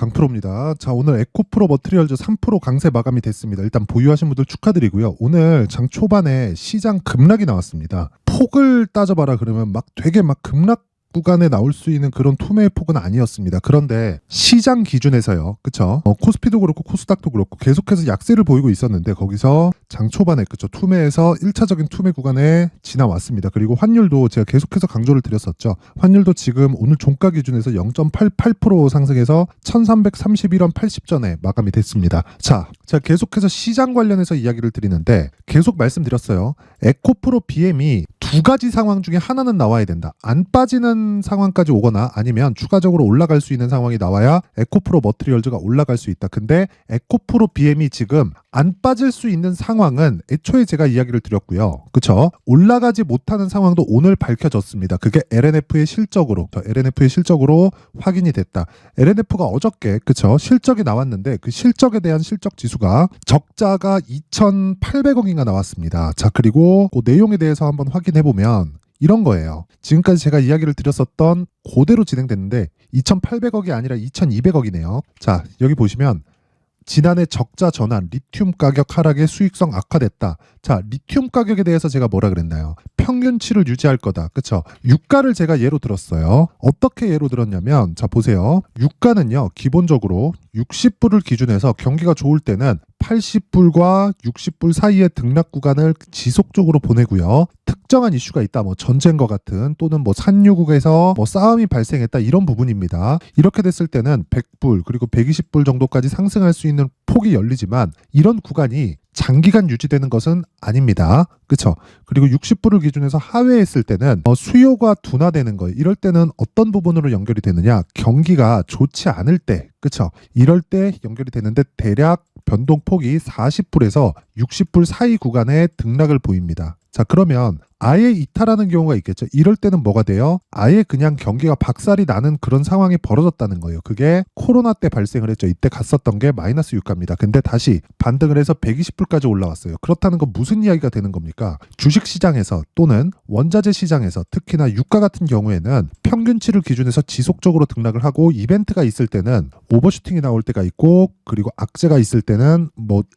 강프로입니다. 자, 오늘 에코프로 머티리얼즈 3% 강세 마감이 됐습니다. 일단 보유하신 분들 축하드리고요. 오늘 장 초반에 시장 급락이 나왔습니다. 폭을 따져봐라 그러면 되게 급락 구간에 나올 수 있는 그런 투매의 폭은 아니었습니다. 그런데 시장 기준에서요, 그쵸? 코스피도 그렇고 코스닥도 그렇고 계속해서 약세를 보이고 있었는데 거기서 장 초반에 그쵸, 투매에서 1차적인 투매 구간에 지나왔습니다. 그리고 환율도 제가 계속해서 강조를 드렸었죠. 환율도 지금 오늘 종가 기준에서 0.88% 상승해서 1331원 80전에 마감이 됐습니다. 자, 제가 계속해서 시장 관련해서 이야기를 드리는데 계속 말씀드렸어요. 에코프로 BM이 두 가지 상황 중에 하나는 나와야 된다. 안 빠지는 상황까지 오거나 아니면 추가적으로 올라갈 수 있는 상황이 나와야 에코프로 머티리얼즈가 올라갈 수 있다. 근데 에코프로 BM이 지금 안 빠질 수 있는 상황은 애초에 제가 이야기를 드렸고요. 그쵸? 올라가지 못하는 상황도 오늘 밝혀졌습니다. 그게 LNF의 실적으로 확인이 됐다. LNF가 어저께 그쵸? 실적이 나왔는데 그 실적에 대한 실적 지수가 적자가 2,800억인가 나왔습니다. 자, 그리고 그 내용에 대해서 한번 확인해보면 이런 거예요. 지금까지 제가 이야기를 드렸었던 그대로 진행됐는데 2,800억이 아니라 2,200억이네요. 자, 여기 보시면 지난해 적자 전환, 리튬 가격 하락에 수익성 악화됐다. 자, 리튬 가격에 대해서 제가 뭐라 그랬나요? 평균치를 유지할 거다. 그쵸? 유가를 제가 예로 들었어요. 어떻게 예로 들었냐면, 자, 보세요. 유가는요, 기본적으로 60불을 기준해서 경기가 좋을 때는 80불과 60불 사이의 등락 구간을 지속적으로 보내고요. 특정한 이슈가 있다. 전쟁과 같은 또는 산유국에서 싸움이 발생했다. 이런 부분입니다. 이렇게 됐을 때는 100불 그리고 120불 정도까지 상승할 수 있는 폭이 열리지만 이런 구간이 장기간 유지되는 것은 아닙니다. 그쵸? 그리고 60불을 기준해서 하회했을 때는 수요가 둔화되는 거예요. 이럴 때는 어떤 부분으로 연결이 되느냐? 경기가 좋지 않을 때, 그쵸? 이럴 때 연결이 되는데 대략 변동폭이 40불에서 60불 사이 구간에 등락을 보입니다. 자, 그러면 아예 이탈하는 경우가 있겠죠. 이럴 때는 뭐가 돼요? 아예 그냥 경기가 박살이 나는 그런 상황이 벌어졌다는 거예요. 그게 코로나 때 발생을 했죠. 이때 갔었던 게 마이너스 유가입니다. 근데 다시 반등을 해서 120불까지 올라왔어요. 그렇다는 건 무슨 이야기가 되는 겁니까? 주식시장에서 또는 원자재 시장에서 특히나 유가 같은 경우에는 평균치를 기준해서 지속적으로 등락을 하고 이벤트가 있을 때는 오버슈팅이 나올 때가 있고 그리고 악재가 있을 때는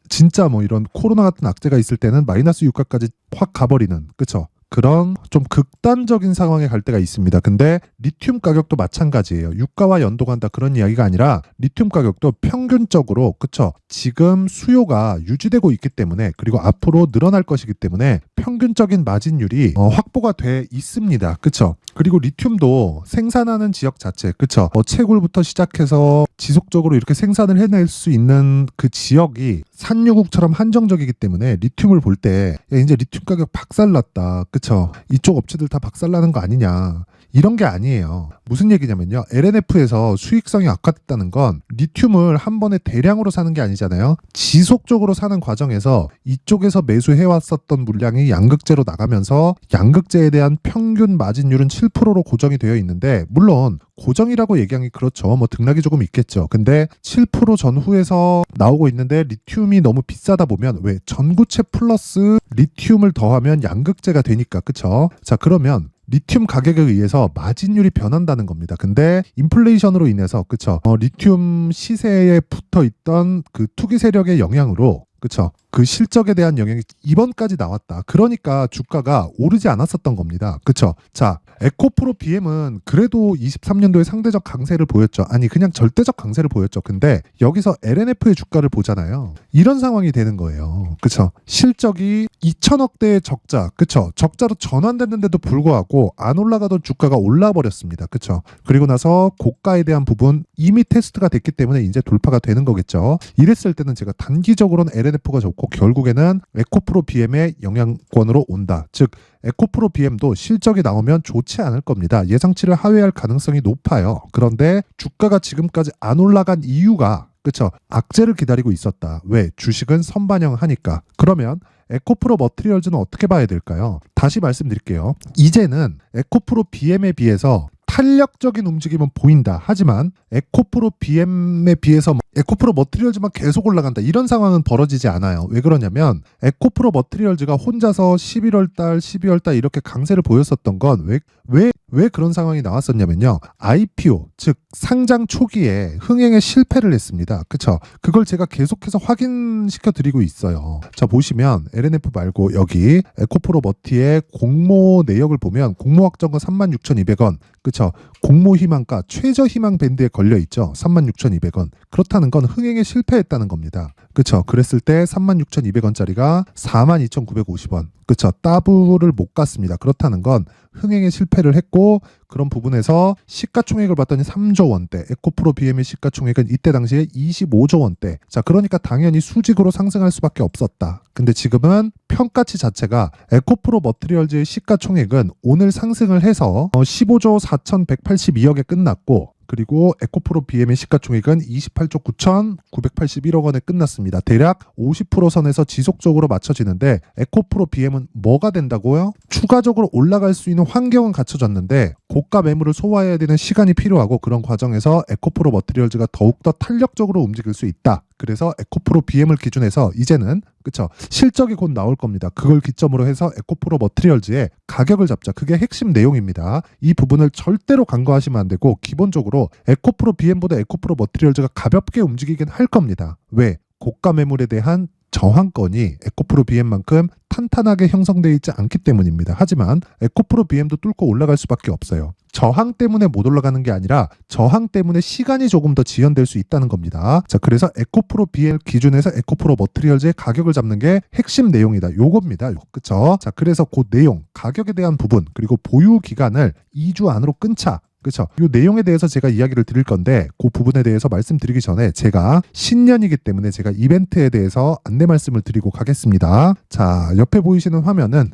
진짜 이런 코로나 같은 악재가 있을 때는 마이너스 유가까지 확 가버리는, 그쵸? 그런 좀 극단적인 상황에 갈 때가 있습니다. 근데 리튬 가격도 마찬가지예요. 유가와 연동한다 그런 이야기가 아니라 리튬 가격도 평균적으로, 그쵸? 지금 수요가 유지되고 있기 때문에 그리고 앞으로 늘어날 것이기 때문에 평균적인 마진율이 확보가 돼 있습니다. 그쵸? 그리고 리튬도 생산하는 지역 자체, 그쵸? 채굴부터 시작해서 지속적으로 이렇게 생산을 해낼 수 있는 그 지역이 산유국처럼 한정적이기 때문에 리튬을 볼 때 이제 리튬 가격 박살났다, 그쵸? 이쪽 업체들 다 박살나는 거 아니냐, 이런 게 아니에요. 무슨 얘기냐면요, LNF에서 수익성이 악화됐다는 건 리튬을 한 번에 대량으로 사는 게 아니잖아요. 지속적으로 사는 과정에서 이쪽에서 매수해왔었던 물량이 양극재로 나가면서 양극재에 대한 평균 마진율은 7%로 고정이 되어 있는데, 물론 고정이라고 얘기하기 그렇죠. 등락이 조금 있겠죠. 근데 7% 전후에서 나오고 있는데 리튬이 너무 비싸다 보면 왜 전구체 플러스 리튬을 더하면 양극재가 되니까, 그쵸? 자, 그러면 리튬 가격에 의해서 마진율이 변한다는 겁니다. 근데 인플레이션으로 인해서, 그쵸? 리튬 시세에 붙어 있던 그 투기 세력의 영향으로, 그쵸? 그 실적에 대한 영향이 이번까지 나왔다. 그러니까 주가가 오르지 않았었던 겁니다. 그쵸? 자, 에코프로 BM은 그래도 23년도에 상대적 강세를 보였죠. 아니, 그냥 절대적 강세를 보였죠. 근데 여기서 LNF의 주가를 보잖아요. 이런 상황이 되는 거예요. 그쵸? 실적이 2천억대의 적자, 그쵸? 적자로 전환됐는데도 불구하고 안 올라가던 주가가 올라버렸습니다. 그쵸? 그리고 나서 고가에 대한 부분 이미 테스트가 됐기 때문에 이제 돌파가 되는 거겠죠. 이랬을 때는 제가 단기적으로는 LNF가 좋고 결국에는 에코프로 BM의 영향권으로 온다. 즉 에코프로 BM도 실적이 나오면 좋지 않을 겁니다. 예상치를 하회할 가능성이 높아요. 그런데 주가가 지금까지 안 올라간 이유가, 그쵸? 악재를 기다리고 있었다. 왜? 주식은 선반영하니까. 그러면 에코프로 머티리얼즈는 어떻게 봐야 될까요? 다시 말씀드릴게요. 이제는 에코프로 BM에 비해서 탄력적인 움직임은 보인다. 하지만 에코프로 BM에 비해서 에코프로 머티리얼즈만 계속 올라간다, 이런 상황은 벌어지지 않아요. 왜 그러냐면 에코프로 머티리얼즈가 혼자서 11월달, 12월달 이렇게 강세를 보였었던 건 왜 왜 그런 상황이 나왔었냐면요. IPO, 즉 상장 초기에 흥행에 실패를 했습니다. 그쵸? 그걸 제가 계속해서 확인시켜 드리고 있어요. 자, 보시면 LNF 말고 여기 에코프로 머티의 공모 내역을 보면 공모 확정가 36,200원, 그쵸? 공모 희망가 최저 희망 밴드에 걸려 있죠. 36,200원. 그렇다는 건 흥행에 실패했다는 겁니다. 그쵸? 그랬을 때 36,200원짜리가 42,950원. 그쵸? 따블을 못 갔습니다. 그렇다는 건 흥행에 실패를 했고, 그런 부분에서 시가총액을 봤더니 3조 원대, 에코프로 BM의 시가총액은 이때 당시에 25조 원대. 자, 그러니까 당연히 수직으로 상승할 수밖에 없었다. 근데 지금은 평가치 자체가 에코프로 머티리얼즈의 시가총액은 오늘 상승을 해서 15조 4,182억에 끝났고, 그리고 에코프로 BM의 시가총액은 28조 9,981억 원에 끝났습니다. 대략 50% 선에서 지속적으로 맞춰지는데 에코프로 BM은 뭐가 된다고요? 추가적으로 올라갈 수 있는 환경은 갖춰졌는데 고가 매물을 소화해야 되는 시간이 필요하고, 그런 과정에서 에코프로 머티리얼즈가 더욱더 탄력적으로 움직일 수 있다. 그래서 에코프로 BM을 기준해서 이제는 그쵸 실적이 곧 나올 겁니다. 그걸 기점으로 해서 에코프로 머티리얼즈의 가격을 잡자. 그게 핵심 내용입니다. 이 부분을 절대로 간과하시면 안 되고, 기본적으로 에코프로 BM보다 에코프로 머티리얼즈가 가볍게 움직이긴 할 겁니다. 왜? 고가 매물에 대한 저항권이 에코프로 BM만큼 탄탄하게 형성되어 있지 않기 때문입니다. 하지만 에코프로 BM도 뚫고 올라갈 수밖에 없어요. 저항 때문에 못 올라가는 게 아니라 저항 때문에 시간이 조금 더 지연될 수 있다는 겁니다. 자, 그래서 에코프로 BM 기준에서 에코프로 머티리얼즈의 가격을 잡는 게 핵심 내용이다. 요겁니다. 그쵸? 자, 그래서 그 내용, 가격에 대한 부분, 그리고 보유 기간을 2주 안으로 끊자. 그렇죠. 이 내용에 대해서 제가 이야기를 드릴 건데, 그 부분에 대해서 말씀드리기 전에 제가 신년이기 때문에 제가 이벤트에 대해서 안내 말씀을 드리고 가겠습니다. 자, 옆에 보이시는 화면은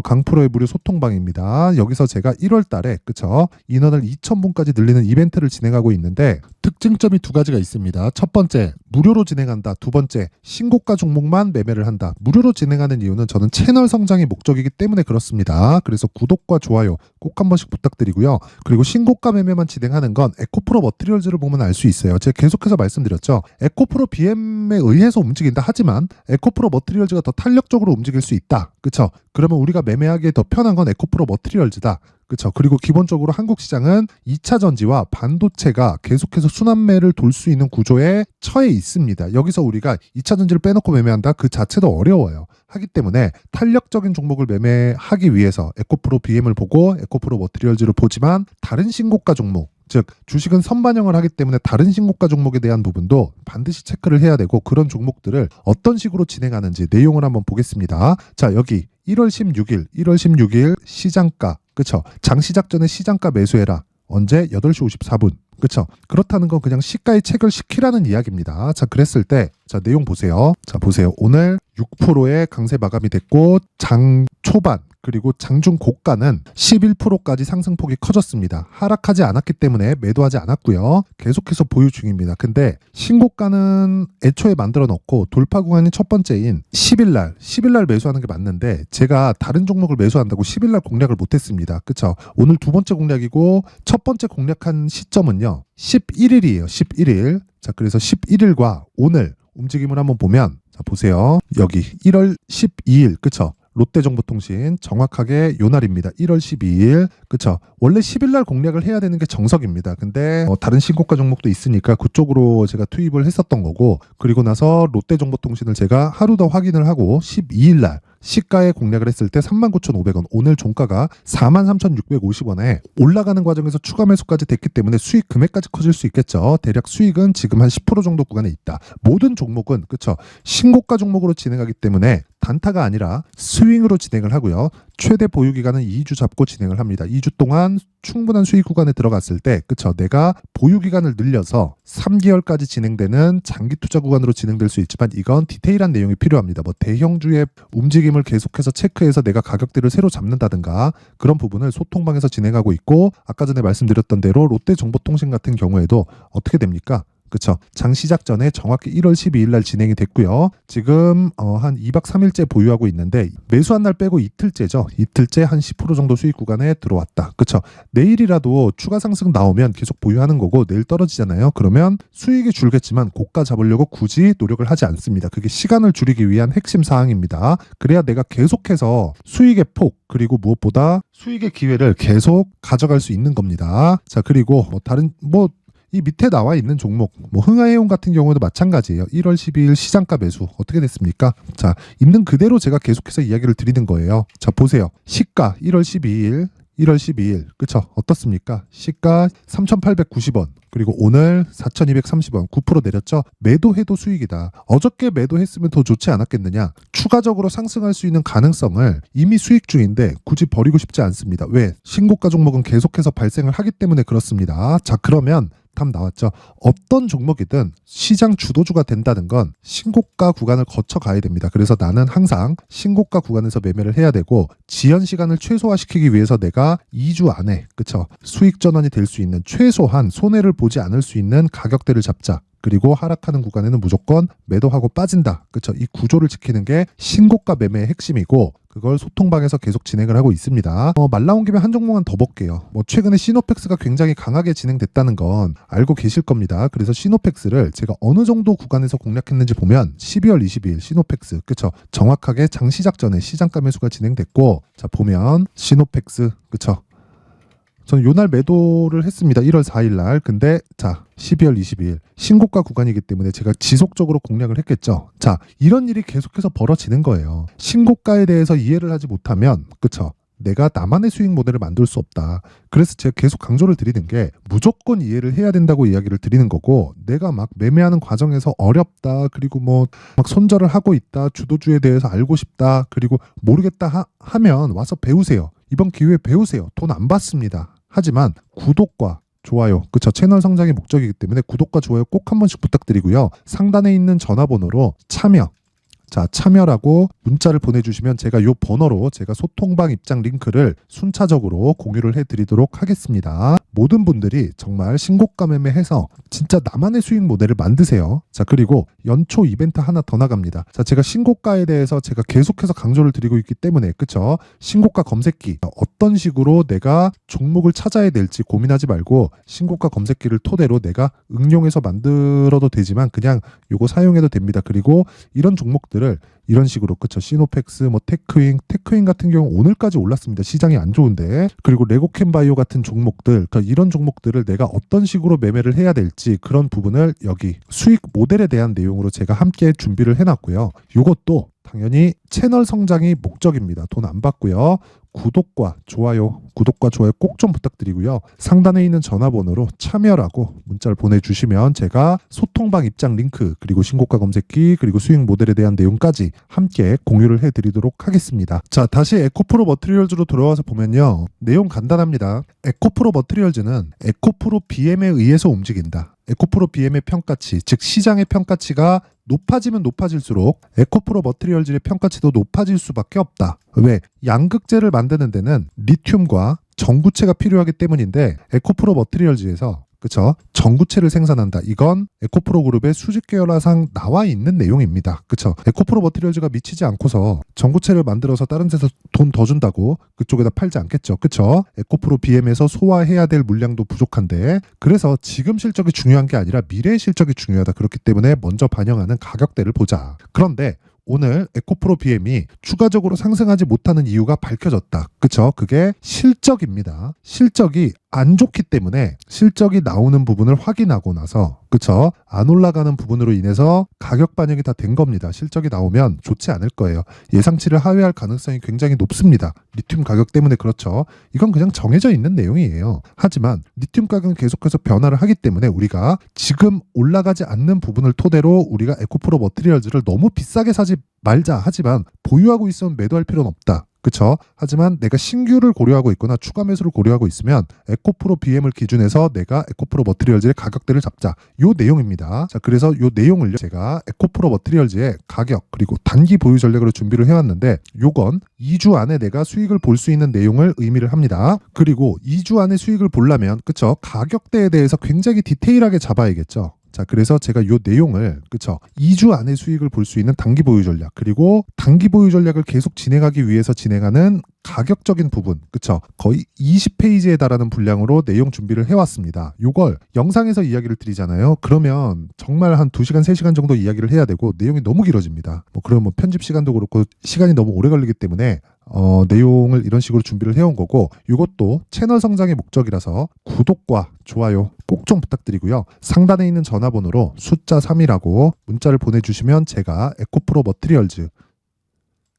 강프로의 무료 소통방입니다. 여기서 제가 1월 달에 그쵸 인원을 2,000분까지 늘리는 이벤트를 진행하고 있는데, 특징점이 두 가지가 있습니다. 첫 번째, 무료로 진행한다. 두 번째, 신고가 종목만 매매를 한다. 무료로 진행하는 이유는 저는 채널 성장이 목적이기 때문에 그렇습니다. 그래서 구독과 좋아요 꼭 한 번씩 부탁드리고요. 그리고 신고가 매매만 진행하는 건 에코프로 머티리얼즈를 보면 알 수 있어요. 제가 계속해서 말씀드렸죠. 에코프로 BM에 의해서 움직인다. 하지만 에코프로 머티리얼즈가 더 탄력적으로 움직일 수 있다. 그쵸? 그러면 우리가 매매하기에 더 편한 건 에코프로 머티리얼즈다. 그렇죠. 그리고 기본적으로 한국 시장은 2차 전지와 반도체가 계속해서 순환매를 돌 수 있는 구조에 처해 있습니다. 여기서 우리가 2차 전지를 빼놓고 매매한다? 그 자체도 어려워요. 하기 때문에 탄력적인 종목을 매매하기 위해서 에코프로 BM을 보고 에코프로 머티리얼즈를 보지만, 다른 신고가 종목, 즉 주식은 선반영을 하기 때문에 다른 신고가 종목에 대한 부분도 반드시 체크를 해야 되고, 그런 종목들을 어떤 식으로 진행하는지 내용을 한번 보겠습니다. 자, 여기 1월 16일 시장가, 그쵸? 장 시작 전에 시장가 매수해라. 언제? 8시 54분. 그쵸? 그렇다는 건 그냥 시가에 체결시키라는 이야기입니다. 자, 그랬을 때, 자, 내용 보세요. 자, 보세요. 오늘 6%의 강세 마감이 됐고, 장 초반, 그리고 장중 고가는 11%까지 상승폭이 커졌습니다. 하락하지 않았기 때문에 매도하지 않았고요. 계속해서 보유 중입니다. 근데 신고가는 애초에 만들어 놓고 돌파 구간이 첫 번째인 10일날 매수하는 게 맞는데, 제가 다른 종목을 매수한다고 10일날 공략을 못했습니다. 그쵸? 오늘 두 번째 공략이고, 첫 번째 공략한 시점은요 11일이에요. 11일. 자, 그래서 11일과 오늘 움직임을 한번 보면, 자, 보세요. 여기 1월 12일, 그쵸? 롯데정보통신 정확하게 요 날입니다. 1월 12일. 그쵸? 원래 10일 날 공략을 해야 되는 게 정석입니다. 근데 다른 신고가 종목도 있으니까 그쪽으로 제가 투입을 했었던 거고, 그리고 나서 롯데정보통신을 제가 하루 더 확인을 하고 12일 날 시가에 공략을 했을 때 39,500원, 오늘 종가가 43,650원에 올라가는 과정에서 추가 매수까지 됐기 때문에 수익 금액까지 커질 수 있겠죠. 대략 수익은 지금 한 10% 정도 구간에 있다. 모든 종목은 그쵸 신고가 종목으로 진행하기 때문에 단타가 아니라 스윙으로 진행을 하고요. 최대 보유 기간은 2주 잡고 진행을 합니다. 2주 동안 충분한 수익 구간에 들어갔을 때, 그쵸, 내가 보유 기간을 늘려서 3개월까지 진행되는 장기 투자 구간으로 진행될 수 있지만, 이건 디테일한 내용이 필요합니다. 뭐 대형주의 움직임을 계속해서 체크해서 내가 가격대를 새로 잡는다든가, 그런 부분을 소통방에서 진행하고 있고, 아까 전에 말씀드렸던 대로 롯데정보통신 같은 경우에도 어떻게 됩니까? 그쵸? 장 시작 전에 정확히 1월 12일 날 진행이 됐고요. 지금 한 2박 3일째 보유하고 있는데 매수한 날 빼고 이틀째죠. 이틀째 한 10% 정도 수익 구간에 들어왔다. 그쵸? 내일이라도 추가 상승 나오면 계속 보유하는 거고 내일 떨어지잖아요. 그러면 수익이 줄겠지만 고가 잡으려고 굳이 노력을 하지 않습니다. 그게 시간을 줄이기 위한 핵심 사항입니다. 그래야 내가 계속해서 수익의 폭 그리고 무엇보다 수익의 기회를 계속 가져갈 수 있는 겁니다. 자, 그리고 이 밑에 나와 있는 종목, 흥하해용 같은 경우도 마찬가지예요. 1월 12일 시장가 매수 어떻게 됐습니까? 자, 있는 그대로 제가 계속해서 이야기를 드리는 거예요. 자, 보세요. 시가 1월 12일, 그쵸? 어떻습니까? 시가 3,890원, 그리고 오늘 4,230원, 9% 내렸죠? 매도해도 수익이다. 어저께 매도했으면 더 좋지 않았겠느냐? 추가적으로 상승할 수 있는 가능성을 이미 수익 중인데 굳이 버리고 싶지 않습니다. 왜? 신고가 종목은 계속해서 발생을 하기 때문에 그렇습니다. 자, 그러면 답 나왔죠. 어떤 종목이든 시장 주도주가 된다는 건 신고가 구간을 거쳐 가야 됩니다. 그래서 나는 항상 신고가 구간에서 매매를 해야 되고 지연 시간을 최소화시키기 위해서 내가 2주 안에 그쵸 수익 전환이 될 수 있는 최소한 손해를 보지 않을 수 있는 가격대를 잡자. 그리고 하락하는 구간에는 무조건 매도하고 빠진다. 그쵸? 이 구조를 지키는 게 신고가 매매의 핵심이고 그걸 소통방에서 계속 진행을 하고 있습니다. 말 나온 김에 한 종목만 더 볼게요. 최근에 시노펙스가 굉장히 강하게 진행됐다는 건 알고 계실 겁니다. 그래서 시노펙스를 제가 어느 정도 구간에서 공략했는지 보면 12월 22일 시노펙스 그쵸? 정확하게 장 시작 전에 시장가 매수가 진행됐고 자 보면 시노펙스 그쵸? 저는 요날 매도를 했습니다. 1월 4일 날. 근데 자 12월 22일 신고가 구간이기 때문에 제가 지속적으로 공략을 했겠죠. 자 이런 일이 계속해서 벌어지는 거예요. 신고가에 대해서 이해를 하지 못하면 그쵸? 내가 나만의 수익 모델을 만들 수 없다. 그래서 제가 계속 강조를 드리는 게 무조건 이해를 해야 된다고 이야기를 드리는 거고 내가 막 매매하는 과정에서 어렵다. 그리고 막 손절을 하고 있다. 주도주에 대해서 알고 싶다. 그리고 모르겠다 하면 와서 배우세요. 이번 기회에 배우세요. 돈 안 받습니다. 하지만 구독과 좋아요, 그쵸? 채널 성장이 목적이기 때문에 구독과 좋아요 꼭 한 번씩 부탁드리고요. 상단에 있는 전화번호로 참여라고 문자를 보내주시면 제가 이 번호로 제가 소통방 입장 링크를 순차적으로 공유를 해드리도록 하겠습니다. 모든 분들이 정말 신고가 매매해서 진짜 나만의 수익 모델을 만드세요. 자 그리고 연초 이벤트 하나 더 나갑니다. 자 제가 신고가에 대해서 제가 계속해서 강조를 드리고 있기 때문에 그쵸? 신고가 검색기 어떤 식으로 내가 종목을 찾아야 될지 고민하지 말고 신고가 검색기를 토대로 내가 응용해서 만들어도 되지만 그냥 요거 사용해도 됩니다. 그리고 이런 종목들을 이런 식으로 그쵸 시노펙스 테크윙 같은 경우 오늘까지 올랐습니다. 시장이 안 좋은데 그리고 레고캠바이오 같은 종목들 그러니까 이런 종목들을 내가 어떤 식으로 매매를 해야 될지 그런 부분을 여기 수익 모델에 대한 내용으로 제가 함께 준비를 해놨고요. 이것도 당연히 채널 성장이 목적입니다. 돈 안 받고요. 구독과 좋아요 꼭 좀 부탁드리고요. 상단에 있는 전화번호로 참여라고 문자를 보내주시면 제가 소통방 입장 링크 그리고 신고가 검색기 그리고 수익 모델에 대한 내용까지 함께 공유를 해드리도록 하겠습니다. 자 다시 에코프로 머티리얼즈로 돌아와서 보면요. 내용 간단합니다. 에코프로 머티리얼즈는 에코프로 BM에 의해서 움직인다. 에코프로 BM의 평가치 즉 시장의 평가치가 높아지면 높아질수록 에코프로 머티리얼즈의 평가치도 높아질 수밖에 없다. 왜? 양극재를 만드는 데는 리튬과 전구체가 필요하기 때문인데 에코프로 머티리얼즈에서 그쵸? 전구체를 생산한다. 이건 에코프로 그룹의 수직 계열화상 나와 있는 내용입니다. 그쵸? 에코프로 머티리얼즈가 미치지 않고서 전구체를 만들어서 다른 데서 돈 더 준다고 그쪽에다 팔지 않겠죠. 그쵸? 에코프로 BM에서 소화해야 될 물량도 부족한데 그래서 지금 실적이 중요한 게 아니라 미래의 실적이 중요하다. 그렇기 때문에 먼저 반영하는 가격대를 보자. 그런데 오늘 에코프로 BM이 추가적으로 상승하지 못하는 이유가 밝혀졌다. 그쵸? 그게 실적입니다. 실적이 안 좋기 때문에 실적이 나오는 부분을 확인하고 나서 그쵸? 안 올라가는 부분으로 인해서 가격 반영이 다 된 겁니다. 실적이 나오면 좋지 않을 거예요. 예상치를 하회할 가능성이 굉장히 높습니다. 리튬 가격 때문에 그렇죠. 이건 그냥 정해져 있는 내용이에요. 하지만 리튬 가격은 계속해서 변화를 하기 때문에 우리가 지금 올라가지 않는 부분을 토대로 우리가 에코프로 머티리얼즈를 너무 비싸게 사지 말자. 하지만 보유하고 있으면 매도할 필요는 없다. 그쵸? 하지만 내가 신규를 고려하고 있거나 추가 매수를 고려하고 있으면 에코프로 BM을 기준해서 내가 에코프로 머티리얼즈의 가격대를 잡자. 요 내용입니다. 자, 그래서 요 내용을 제가 에코프로 머티리얼즈의 가격 그리고 단기 보유 전략으로 준비를 해왔는데 요건 2주 안에 내가 수익을 볼 수 있는 내용을 의미를 합니다. 그리고 2주 안에 수익을 보려면 그쵸? 가격대에 대해서 굉장히 디테일하게 잡아야겠죠. 자, 그래서 제가 이 내용을 2주 안에 수익을 볼 수 있는 단기 보유 전략, 그리고 단기 보유 전략을 계속 진행하기 위해서 진행하는 가격적인 부분, 거의 20페이지에 달하는 분량으로 내용 준비를 해왔습니다. 요걸 영상에서 이야기를 드리잖아요. 그러면 정말 한 2시간, 3시간 정도 이야기를 해야 되고 내용이 너무 길어집니다. 그러면 편집 시간도 그렇고 시간이 너무 오래 걸리기 때문에 내용을 이런 식으로 준비를 해온 거고, 이것도 채널 성장의 목적이라서 구독과 좋아요 꼭 좀 부탁드리고요. 상단에 있는 전화번호로 숫자 3이라고 문자를 보내주시면 제가 에코프로 머티리얼즈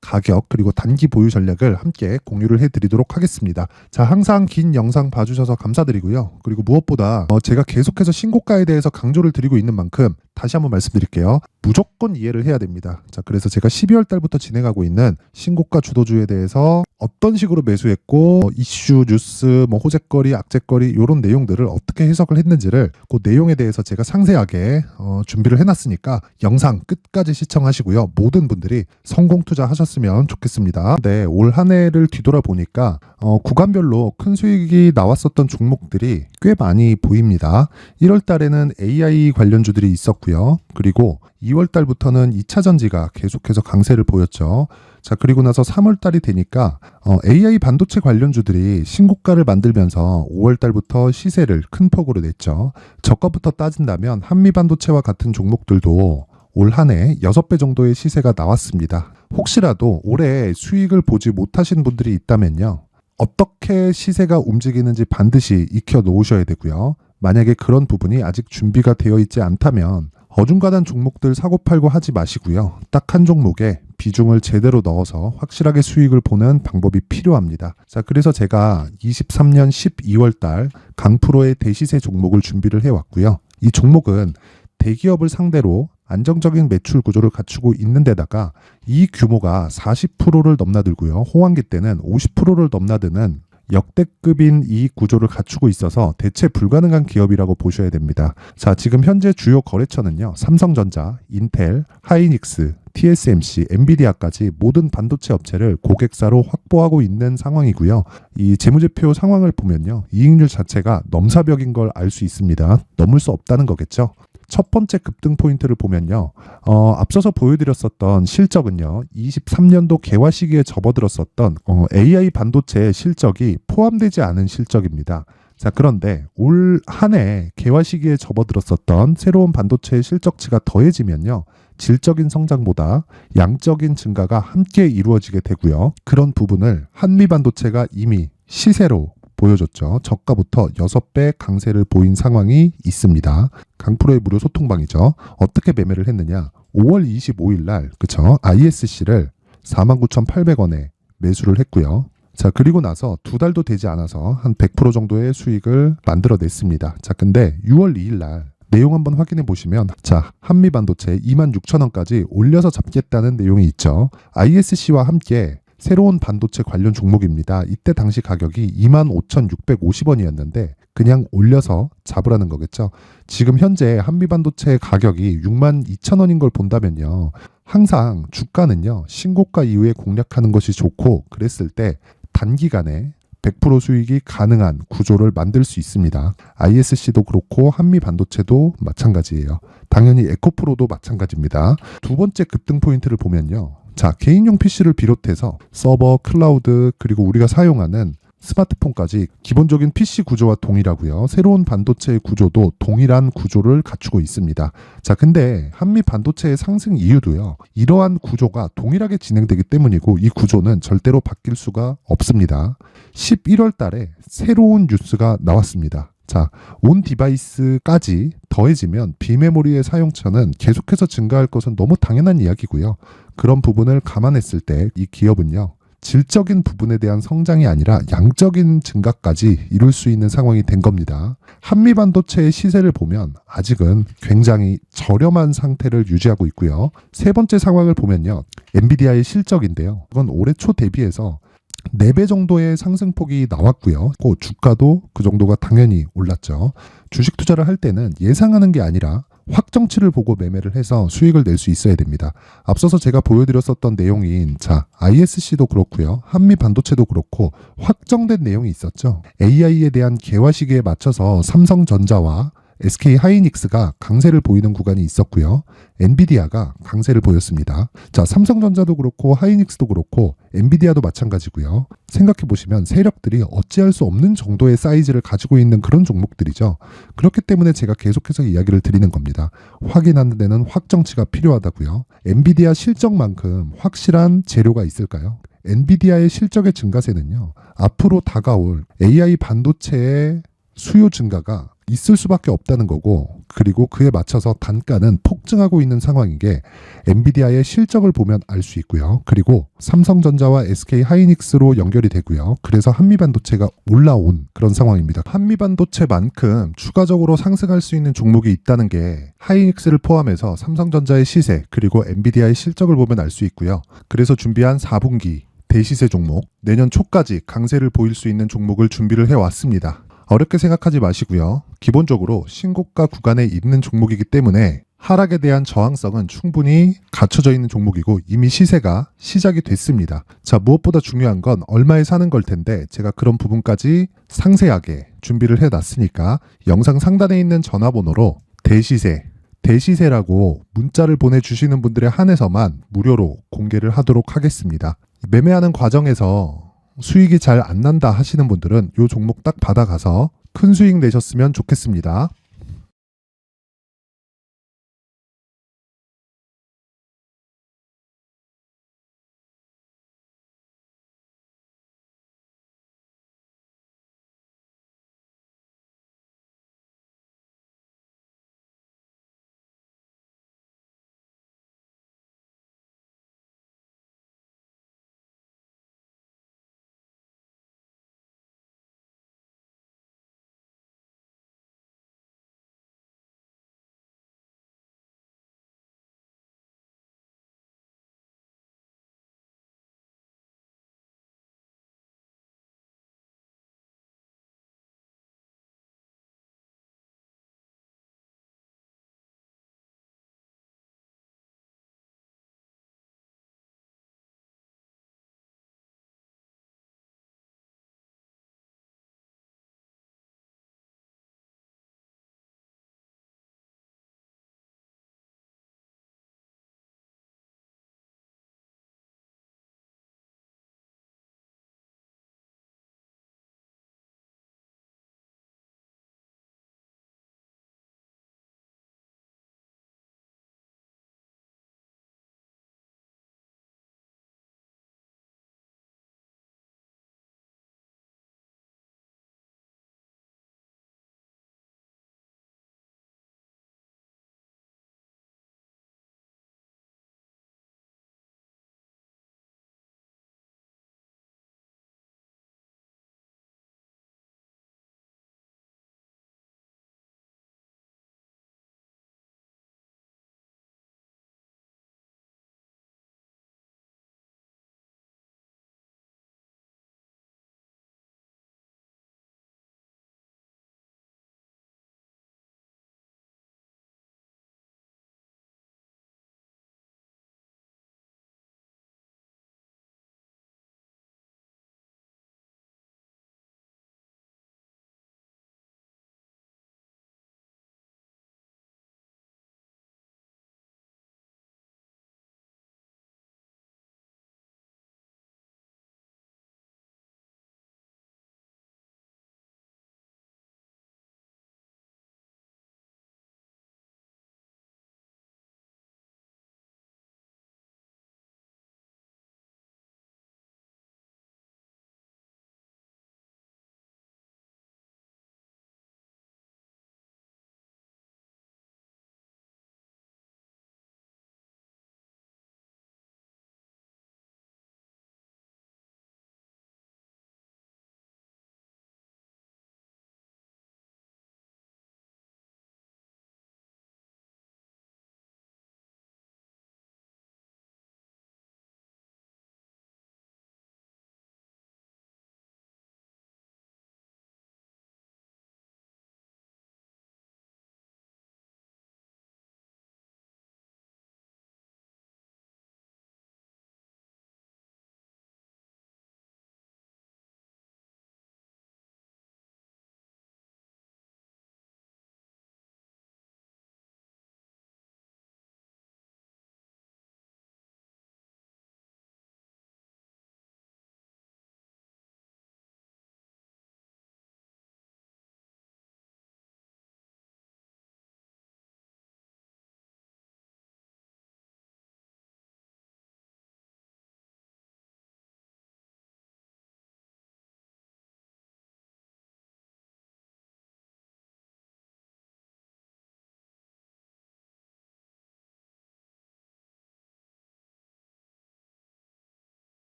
가격 그리고 단기 보유 전략을 함께 공유를 해드리도록 하겠습니다. 자, 항상 긴 영상 봐주셔서 감사드리고요. 그리고 무엇보다 제가 계속해서 신고가에 대해서 강조를 드리고 있는 만큼 다시 한번 말씀드릴게요. 무조건 이해를 해야 됩니다. 자, 그래서 제가 12월 달부터 진행하고 있는 신고가 주도주에 대해서 어떤 식으로 매수했고 이슈, 뉴스, 호재거리, 악재거리 이런 내용들을 어떻게 해석을 했는지를 그 내용에 대해서 제가 상세하게 준비를 해놨으니까 영상 끝까지 시청하시고요. 모든 분들이 성공 투자하셨으면 좋겠습니다. 네, 올 한 해를 뒤돌아보니까 구간별로 큰 수익이 나왔었던 종목들이 꽤 많이 보입니다. 1월 달에는 AI 관련주들이 있었고요. 그리고 2월 달부터는 2차 전지가 계속해서 강세를 보였죠. 자, 그리고 나서 3월 달이 되니까 AI 반도체 관련주들이 신고가를 만들면서 5월 달부터 시세를 큰 폭으로 냈죠. 저가부터 따진다면 한미 반도체와 같은 종목들도 올 한 해 6배 정도의 시세가 나왔습니다. 혹시라도 올해 수익을 보지 못하신 분들이 있다면요, 어떻게 시세가 움직이는지 반드시 익혀 놓으셔야 되고요. 만약에 그런 부분이 아직 준비가 되어 있지 않다면 어중간한 종목들 사고팔고 하지 마시고요. 딱 한 종목에 비중을 제대로 넣어서 확실하게 수익을 보는 방법이 필요합니다. 자, 그래서 제가 23년 12월 달 강프로의 대시세 종목을 준비를 해왔고요. 이 종목은 대기업을 상대로 안정적인 매출 구조를 갖추고 있는 데다가 이 규모가 40%를 넘나들고요. 호황기 때는 50%를 넘나드는 역대급인 이익 구조를 갖추고 있어서 대체 불가능한 기업이라고 보셔야 됩니다. 자, 지금 현재 주요 거래처는요, 삼성전자, 인텔, 하이닉스, TSMC, 엔비디아까지 모든 반도체 업체를 고객사로 확보하고 있는 상황이고요. 이 재무제표 상황을 보면요, 이익률 자체가 넘사벽인 걸 알 수 있습니다. 넘을 수 없다는 거겠죠. 첫 번째 급등 포인트를 보면요, 앞서서 보여드렸었던 실적은요, 23년도 개화 시기에 접어들었었던 AI 반도체의 실적이 포함되지 않은 실적입니다. 자, 그런데 올 한 해 개화 시기에 접어들었었던 새로운 반도체의 실적치가 더해지면요, 질적인 성장보다 양적인 증가가 함께 이루어지게 되고요. 그런 부분을 한미 반도체가 이미 시세로 보여줬죠. 저가부터 6배 강세를 보인 상황이 있습니다. 강프로의 무료 소통방이죠. 어떻게 매매를 했느냐? 5월 25일 날, ISC를 49,800원에 매수를 했고요. 자, 그리고 나서 2달도 되지 않아서 한 100% 정도의 수익을 만들어냈습니다. 자, 근데 6월 2일 날 내용 한번 확인해 보시면, 자, 한미 반도체 26,000원까지 올려서 잡겠다는 내용이 있죠. ISC와 함께 새로운 반도체 관련 종목입니다. 이때 당시 가격이 25,650원이었는데 그냥 올려서 잡으라는 거겠죠. 지금 현재 한미 반도체 가격이 62,000원인 걸 본다면요, 항상 주가는요, 신고가 이후에 공략하는 것이 좋고, 그랬을 때 단기간에 100% 수익이 가능한 구조를 만들 수 있습니다. ISC도 그렇고 한미 반도체도 마찬가지예요. 당연히 에코프로도 마찬가지입니다. 두 번째 급등 포인트를 보면요, 자, 개인용 PC를 비롯해서 서버, 클라우드, 그리고 우리가 사용하는 스마트폰까지 기본적인 PC 구조와 동일하고요. 새로운 반도체의 구조도 동일한 구조를 갖추고 있습니다. 자, 근데 한미 반도체의 상승 이유도요, 이러한 구조가 동일하게 진행되기 때문이고, 이 구조는 절대로 바뀔 수가 없습니다. 11월 달에 새로운 뉴스가 나왔습니다. 자, 온 디바이스까지 더해지면 비메모리의 사용처는 계속해서 증가할 것은 너무 당연한 이야기고요. 그런 부분을 감안했을 때 이 기업은요, 질적인 부분에 대한 성장이 아니라 양적인 증가까지 이룰 수 있는 상황이 된 겁니다. 한미 반도체의 시세를 보면 아직은 굉장히 저렴한 상태를 유지하고 있고요. 세 번째 상황을 보면요, 엔비디아의 실적인데요, 이건 올해 초 대비해서 4배 정도의 상승폭이 나왔고요. 그 주가도 그 정도가 당연히 올랐죠. 주식 투자를 할 때는 예상하는 게 아니라 확정치를 보고 매매를 해서 수익을 낼 수 있어야 됩니다. 앞서서 제가 보여드렸었던 내용인, 자, ISC도 그렇고요, 한미 반도체도 그렇고 확정된 내용이 있었죠. AI에 대한 개화 시기에 맞춰서 삼성전자와 SK 하이닉스가 강세를 보이는 구간이 있었고요. 엔비디아가 강세를 보였습니다. 자, 삼성전자도 그렇고 하이닉스도 그렇고 엔비디아도 마찬가지고요. 생각해 보시면 세력들이 어찌할 수 없는 정도의 사이즈를 가지고 있는 그런 종목들이죠. 그렇기 때문에 제가 계속해서 이야기를 드리는 겁니다. 확인하는 데는 확정치가 필요하다고요. 엔비디아 실적만큼 확실한 재료가 있을까요? 엔비디아의 실적의 증가세는요, 앞으로 다가올 AI 반도체의 수요 증가가 있을 수밖에 없다는 거고, 그리고 그에 맞춰서 단가는 폭증하고 있는 상황인 게 엔비디아의 실적을 보면 알 수 있고요. 그리고 삼성전자와 SK 하이닉스로 연결이 되고요. 그래서 한미반도체가 올라온 그런 상황입니다. 한미반도체만큼 추가적으로 상승할 수 있는 종목이 있다는 게 하이닉스를 포함해서 삼성전자의 시세 그리고 엔비디아의 실적을 보면 알 수 있고요. 그래서 준비한 4분기 대시세 종목, 내년 초까지 강세를 보일 수 있는 종목을 준비를 해왔습니다. 어렵게 생각하지 마시고요. 기본적으로 신고가 구간에 있는 종목이기 때문에 하락에 대한 저항성은 충분히 갖춰져 있는 종목이고 이미 시세가 시작이 됐습니다. 자, 무엇보다 중요한 건 얼마에 사는 걸 텐데 제가 그런 부분까지 상세하게 준비를 해놨으니까 영상 상단에 있는 전화번호로 대시세라고 문자를 보내주시는 분들에 한해서만 무료로 공개를 하도록 하겠습니다. 매매하는 과정에서 수익이 잘 안 난다 하시는 분들은 이 종목 딱 받아가서 큰 수익 내셨으면 좋겠습니다.